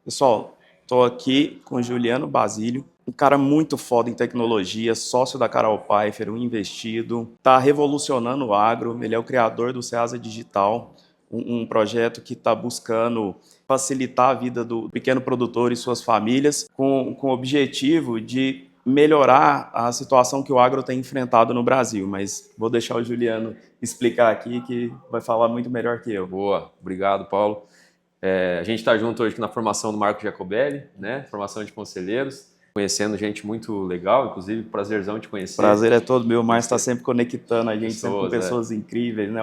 Pessoal, estou aqui com o Juliano Basílio, um cara muito foda em tecnologia, sócio da Carol Pfeiffer, um investido, está revolucionando o agro, ele é o criador do Ceasa Digital, um projeto que está buscando facilitar a vida do pequeno produtor e suas famílias, com o objetivo de melhorar a situação que o agro tem enfrentado no Brasil. Mas vou deixar o Juliano explicar aqui, que vai falar muito melhor que eu. Boa, obrigado, Paulo. A gente está junto hoje aqui na formação do Marco Jacobelli, né? Formação de conselheiros, conhecendo gente muito legal, inclusive prazerzão te conhecer. Prazer é todo meu, mas está sempre conectando a gente, sempre com pessoas incríveis, né?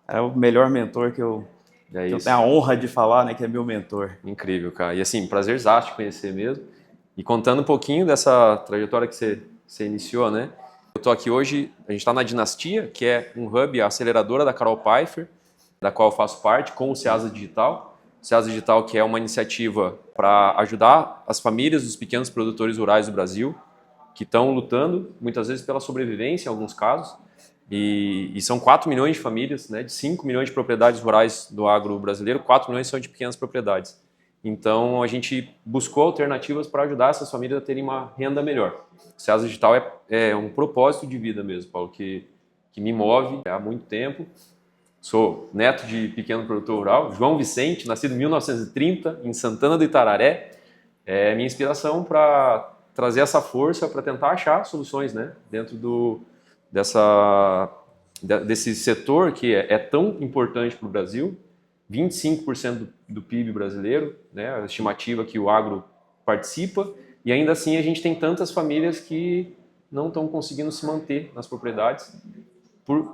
É o melhor mentor que eu tenho a honra de falar, né? Que é meu mentor. Incrível, cara. E assim, prazerzaço te conhecer mesmo. E contando um pouquinho dessa trajetória que você iniciou, né? Eu estou aqui hoje, a gente está na Dinastia, que é um hub, a aceleradora da Carol Pfeiffer, da qual eu faço parte, com o Ceasa Digital. O Ceasa Digital, que é uma iniciativa para ajudar as famílias dos pequenos produtores rurais do Brasil, que estão lutando, muitas vezes, pela sobrevivência, em alguns casos. E são 4 milhões de famílias, né, de 5 milhões de propriedades rurais do agro brasileiro, 4 milhões são de pequenas propriedades. Então, a gente buscou alternativas para ajudar essas famílias a terem uma renda melhor. O Ceasa Digital é um propósito de vida mesmo, Paulo, que me move há muito tempo. Sou neto de pequeno produtor rural, João Vicente, nascido em 1930, em Santana do Itararé. É minha inspiração para trazer essa força para tentar achar soluções, né, dentro desse setor que é tão importante para o Brasil. 25% do PIB brasileiro, né, a estimativa que o agro participa, e ainda assim a gente tem tantas famílias que não estão conseguindo se manter nas propriedades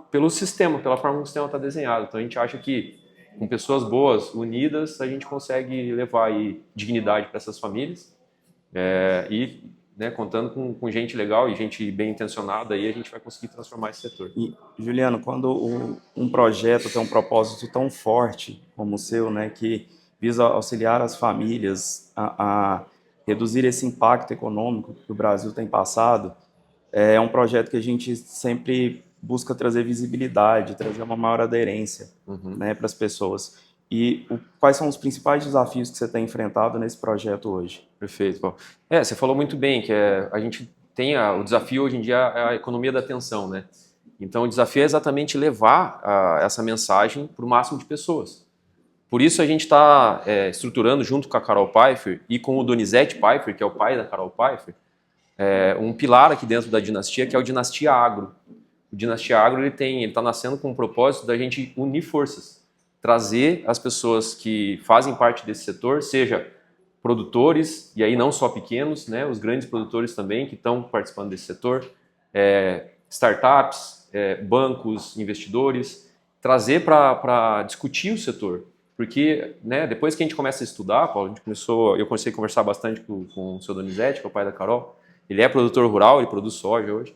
pelo sistema, pela forma como o sistema está desenhado. Então a gente acha que com pessoas boas, unidas, a gente consegue levar aí dignidade para essas famílias, e, né, contando com gente legal e gente bem intencionada, aí a gente vai conseguir transformar esse setor. E, Juliano, quando um projeto tem um propósito tão forte como o seu, né, que visa auxiliar as famílias a reduzir esse impacto econômico que o Brasil tem passado, é um projeto que a gente sempre busca trazer visibilidade, trazer uma maior aderência, né, para as pessoas. E quais são os principais desafios que você tem enfrentado nesse projeto hoje? Perfeito, Paulo. Você falou muito bem que a gente tem o desafio hoje em dia é a economia da atenção, né? Então o desafio é exatamente levar essa mensagem para o máximo de pessoas. Por isso a gente está estruturando junto com a Carol Pfeiffer e com o Donizete Pfeiffer, que é o pai da Carol Pfeiffer, um pilar aqui dentro da Dinastia, que é o Dinastia Agro. O Dinastia Agro ele está nascendo com o propósito da gente unir forças, trazer as pessoas que fazem parte desse setor, seja produtores, e aí não só pequenos, né, os grandes produtores também que estão participando desse setor, startups, bancos, investidores, trazer para discutir o setor. Porque, né, depois que a gente começa a estudar, Paulo, eu comecei a conversar bastante com o seu Donizete, que é o pai da Carol. Ele é produtor rural, ele produz soja hoje.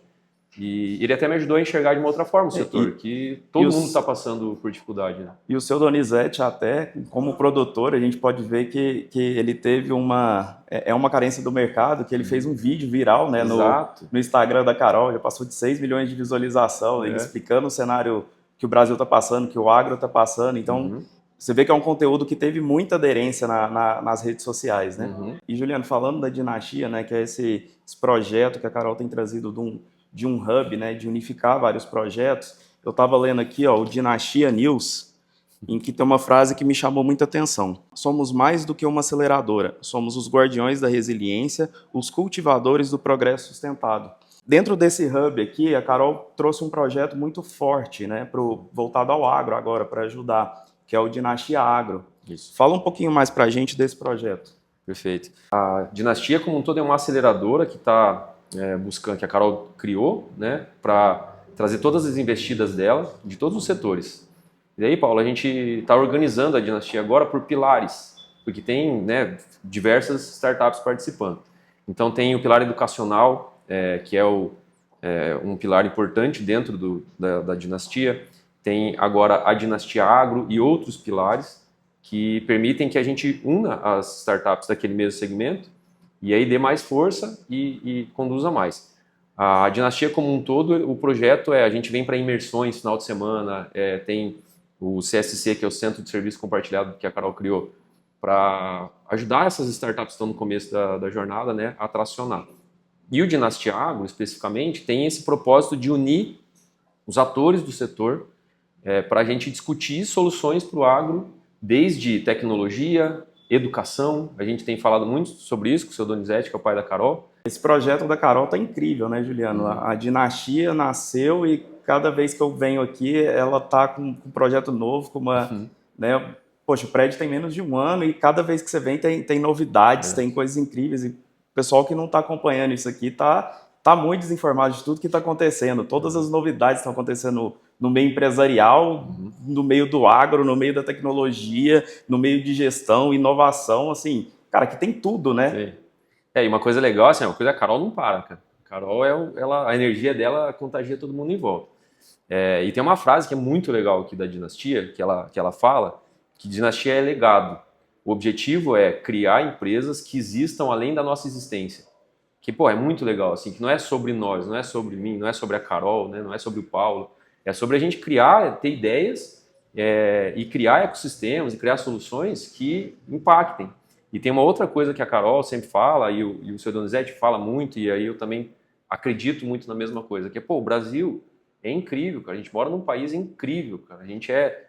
E ele até me ajudou a enxergar de uma outra forma o setor, que todo mundo está passando por dificuldade. Né? E o seu Donizete, até como produtor, a gente pode ver que ele teve uma carência do mercado, que ele fez um vídeo viral, né, no Instagram da Carol, já passou de 6 milhões de visualização, ele explicando o cenário que o Brasil está passando, que o agro está passando. Então, você vê que é um conteúdo que teve muita aderência nas redes sociais. Né? E, Juliano, falando da Dinastia, né, que é esse projeto que a Carol tem trazido de um hub, né, de unificar vários projetos, eu estava lendo aqui o Dinastia News, em que tem uma frase que me chamou muita atenção. Somos mais do que uma aceleradora, somos os guardiões da resiliência, os cultivadores do progresso sustentado. Dentro desse hub aqui, a Carol trouxe um projeto muito forte, né, voltado ao agro agora, para ajudar, que é o Dinastia Agro. Isso. Fala um pouquinho mais para a gente desse projeto. Perfeito. A Dinastia como um todo é uma aceleradora que está buscando, que a Carol criou, né, para trazer todas as investidas dela, de todos os setores. E aí, Paulo, a gente está organizando a Dinastia agora por pilares, porque tem, né, diversas startups participando. Então tem o pilar educacional, que é um pilar importante dentro da Dinastia. Tem agora a Dinastia Agro e outros pilares que permitem que a gente una as startups daquele mesmo segmento e aí dê mais força e conduza mais. A Dinastia como um todo, o projeto a gente vem para imersões final de semana, tem o CSC, que é o Centro de Serviço Compartilhado que a Carol criou, para ajudar essas startups que estão no começo da jornada, né, a tracionar. E o Dinastia Agro, especificamente, tem esse propósito de unir os atores do setor para a gente discutir soluções para o agro, desde tecnologia, educação. A gente tem falado muito sobre isso com o seu Donizete, que é o pai da Carol. Esse projeto da Carol tá incrível, né, Juliano? A Dinastia nasceu e cada vez que eu venho aqui, ela tá com um projeto novo, com uma, né, poxa, o prédio tem menos de um ano e cada vez que você vem tem novidades, tem coisas incríveis. E o pessoal que não está acompanhando isso aqui tá muito desinformado de tudo que está acontecendo. Todas as novidades estão acontecendo no meio empresarial, no meio do agro, no meio da tecnologia, no meio de gestão, inovação, assim, cara, que tem tudo, né? Sim. E uma coisa legal, assim, uma coisa, a Carol não para, cara. A Carol, a energia dela contagia todo mundo em volta. E tem uma frase que é muito legal aqui da Dinastia, que ela fala, que Dinastia é legado. O objetivo é criar empresas que existam além da nossa existência. Que, pô, é muito legal, assim, que não é sobre nós, não é sobre mim, não é sobre a Carol, né, não é sobre o Paulo. É sobre a gente criar, ter ideias e criar ecossistemas e criar soluções que impactem. E tem uma outra coisa que a Carol sempre fala, e o seu Donizete fala muito, e aí eu também acredito muito na mesma coisa, que é, pô, o Brasil é incrível, cara. A gente mora num país incrível, cara. A gente é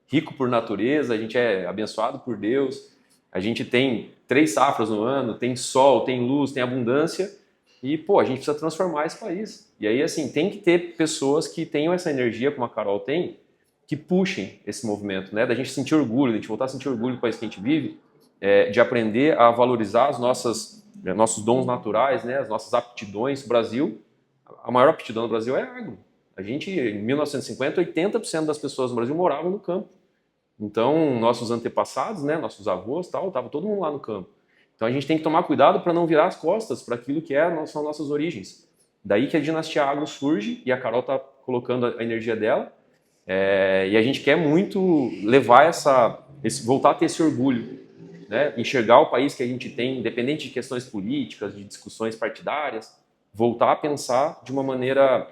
rico por natureza, a gente é abençoado por Deus, a gente tem 3 safras no ano, tem sol, tem luz, tem abundância, e, pô, a gente precisa transformar esse país. E aí, assim, tem que ter pessoas que tenham essa energia, como a Carol tem, que puxem esse movimento, né? Da gente sentir orgulho, da gente voltar a sentir orgulho do país que a gente vive, de aprender a valorizar os nossos dons naturais, né? As nossas aptidões. O Brasil, a maior aptidão do Brasil é agro. A gente, em 1950, 80% das pessoas no Brasil moravam no campo. Então, nossos antepassados, né? Nossos avós, tal, tava todo mundo lá no campo. Então, a gente tem que tomar cuidado para não virar as costas para aquilo que são nossas origens. Daí que a Dinastia Agro surge e a Carol está colocando a energia dela. E a gente quer muito levar voltar a ter esse orgulho, né? Enxergar o país que a gente tem, independente de questões políticas, de discussões partidárias, voltar a pensar de uma maneira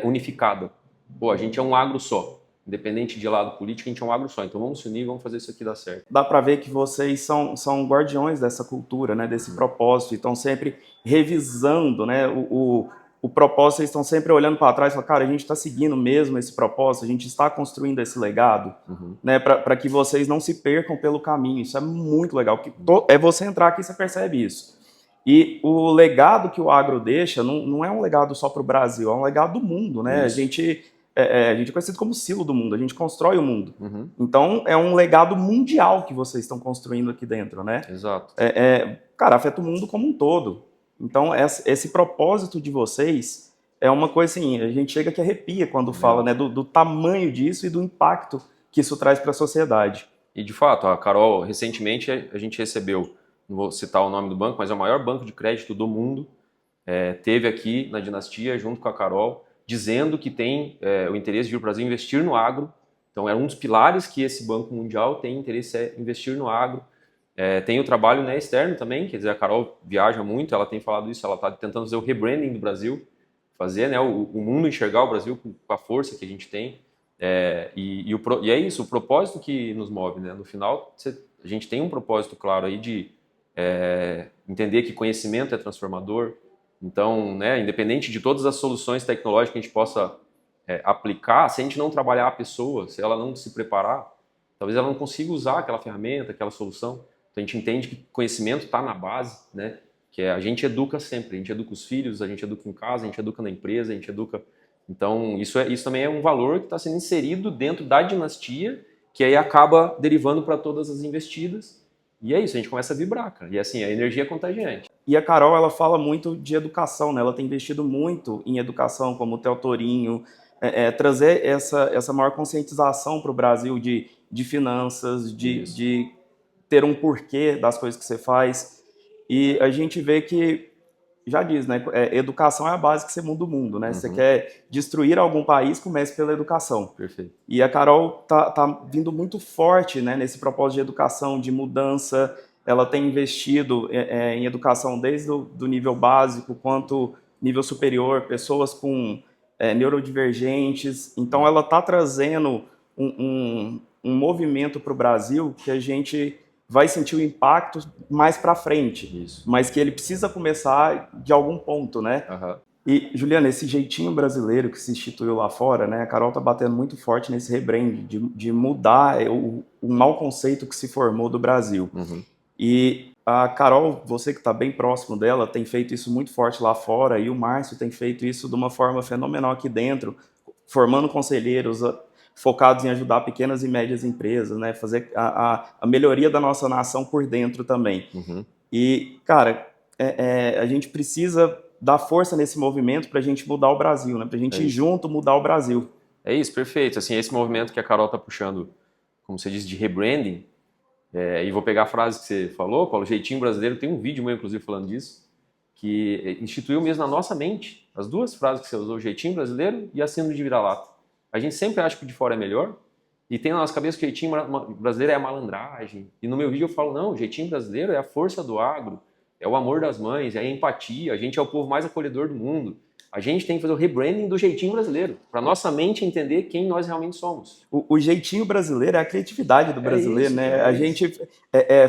unificada. Pô, a gente é um agro só. Independente de lado político, a gente é um agro só. Então vamos se unir, vamos fazer isso aqui dar certo. Dá para ver que vocês são guardiões dessa cultura, né, desse propósito, e estão sempre revisando, né, o propósito, vocês estão sempre olhando para trás e falando, cara, a gente está seguindo mesmo esse propósito, a gente está construindo esse legado, né, para que vocês não se percam pelo caminho. Isso é muito legal, porque é você entrar aqui e você percebe isso. E o legado que o agro deixa não é um legado só para o Brasil, é um legado do mundo, né? A gente é conhecido como silo do mundo, a gente constrói o mundo. Então, é um legado mundial que vocês estão construindo aqui dentro, né? Exato. Cara, afeta o mundo como um todo. Então, esse propósito de vocês é uma coisa assim, a gente chega que arrepia quando fala, né, do tamanho disso e do impacto que isso traz para a sociedade. E, de fato, a Carol, recentemente, a gente recebeu, não vou citar o nome do banco, mas é o maior banco de crédito do mundo, teve aqui na Dinastia, junto com a Carol, dizendo que tem o interesse de vir para o Brasil investir no agro. Então, é um dos pilares que esse Banco Mundial tem interesse, é investir no agro. Tem o trabalho, né, externo também, quer dizer, a Carol viaja muito, ela tem falado isso, ela está tentando fazer o rebranding do Brasil, fazer, né, o mundo enxergar o Brasil com a força que a gente tem. E é isso, o propósito que nos move, né? No final, a gente tem um propósito claro aí de entender que conhecimento é transformador. Então, né, independente de todas as soluções tecnológicas que a gente possa aplicar, se a gente não trabalhar a pessoa, se ela não se preparar, talvez ela não consiga usar aquela ferramenta, aquela solução. Então, a gente entende que conhecimento está na base, né? Que a gente educa sempre, a gente educa os filhos, a gente educa em casa, a gente educa na empresa, a gente educa... Então, isso também é um valor que está sendo inserido dentro da Dinastia, que aí acaba derivando para todas as investidas. E é isso, a gente começa a vibrar, cara. E assim, a energia é contagiante. E a Carol, ela fala muito de educação, né? Ela tem investido muito em educação, como o Theo Torinho, trazer essa maior conscientização para o Brasil de finanças, de ter um porquê das coisas que você faz. E a gente vê que, já diz, né? Educação é a base que você muda o mundo, né? Você quer destruir algum país, comece pela educação. Perfeito. E a Carol tá vindo muito forte, né, nesse propósito de educação, de mudança. Ela tem investido em educação desde do nível básico quanto nível superior, pessoas com neurodivergentes. Então, ela está trazendo um um movimento para o Brasil que a gente vai sentir o impacto mais para frente. Isso. Mas que ele precisa começar de algum ponto, né? Uhum. E, Juliana, esse jeitinho brasileiro que se instituiu lá fora, né? A Carol tá batendo muito forte nesse rebrand de mudar o mau conceito que se formou do Brasil. Uhum. E a Carol, você que está bem próximo dela, tem feito isso muito forte lá fora, e o Márcio tem feito isso de uma forma fenomenal aqui dentro, formando conselheiros focados em ajudar pequenas e médias empresas, né? Fazer a melhoria da nossa nação por dentro também. Uhum. E, cara, a gente precisa dar força nesse movimento para a gente mudar o Brasil, né? Para a gente ir junto mudar o Brasil. É isso, perfeito. Assim, esse movimento que a Carol está puxando, como você disse, de rebranding, e vou pegar a frase que você falou, Paulo, jeitinho brasileiro, tem um vídeo meu, inclusive, falando disso, que instituiu mesmo na nossa mente as duas frases que você usou, jeitinho brasileiro e a síndrome de vira-lata. A gente sempre acha que o de fora é melhor, e tem na nossa cabeça que o jeitinho brasileiro é a malandragem. E no meu vídeo eu falo, não, o jeitinho brasileiro é a força do agro, é o amor das mães, é a empatia, a gente é o povo mais acolhedor do mundo. A gente tem que fazer o rebranding do jeitinho brasileiro, para nossa mente entender quem nós realmente somos. O jeitinho brasileiro é a criatividade do brasileiro, isso, né? A gente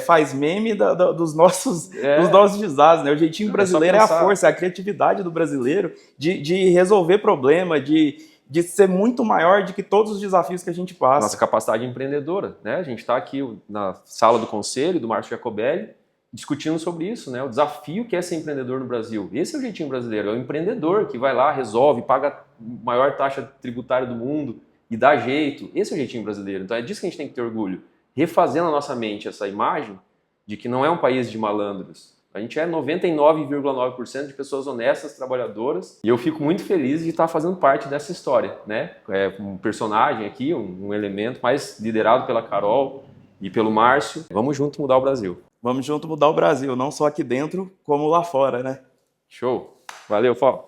faz meme dos nossos desastres, né? O jeitinho brasileiro é a força, é a criatividade do brasileiro de resolver problema, de ser muito maior do que todos os desafios que a gente passa. Nossa capacidade empreendedora, né? A gente está aqui na sala do conselho do Márcio Jacobelli, discutindo sobre isso, né? O desafio que é ser empreendedor no Brasil. Esse é o jeitinho brasileiro, é o empreendedor que vai lá, resolve, paga a maior taxa tributária do mundo e dá jeito. Esse é o jeitinho brasileiro. Então é disso que a gente tem que ter orgulho. Refazendo na nossa mente essa imagem de que não é um país de malandros. A gente é 99,9% de pessoas honestas, trabalhadoras. E eu fico muito feliz de estar fazendo parte dessa história, né? É um personagem aqui, um elemento mais liderado pela Carol e pelo Márcio. Vamos junto mudar o Brasil. Vamos junto mudar o Brasil, não só aqui dentro, como lá fora, né? Show. Valeu, Paulo.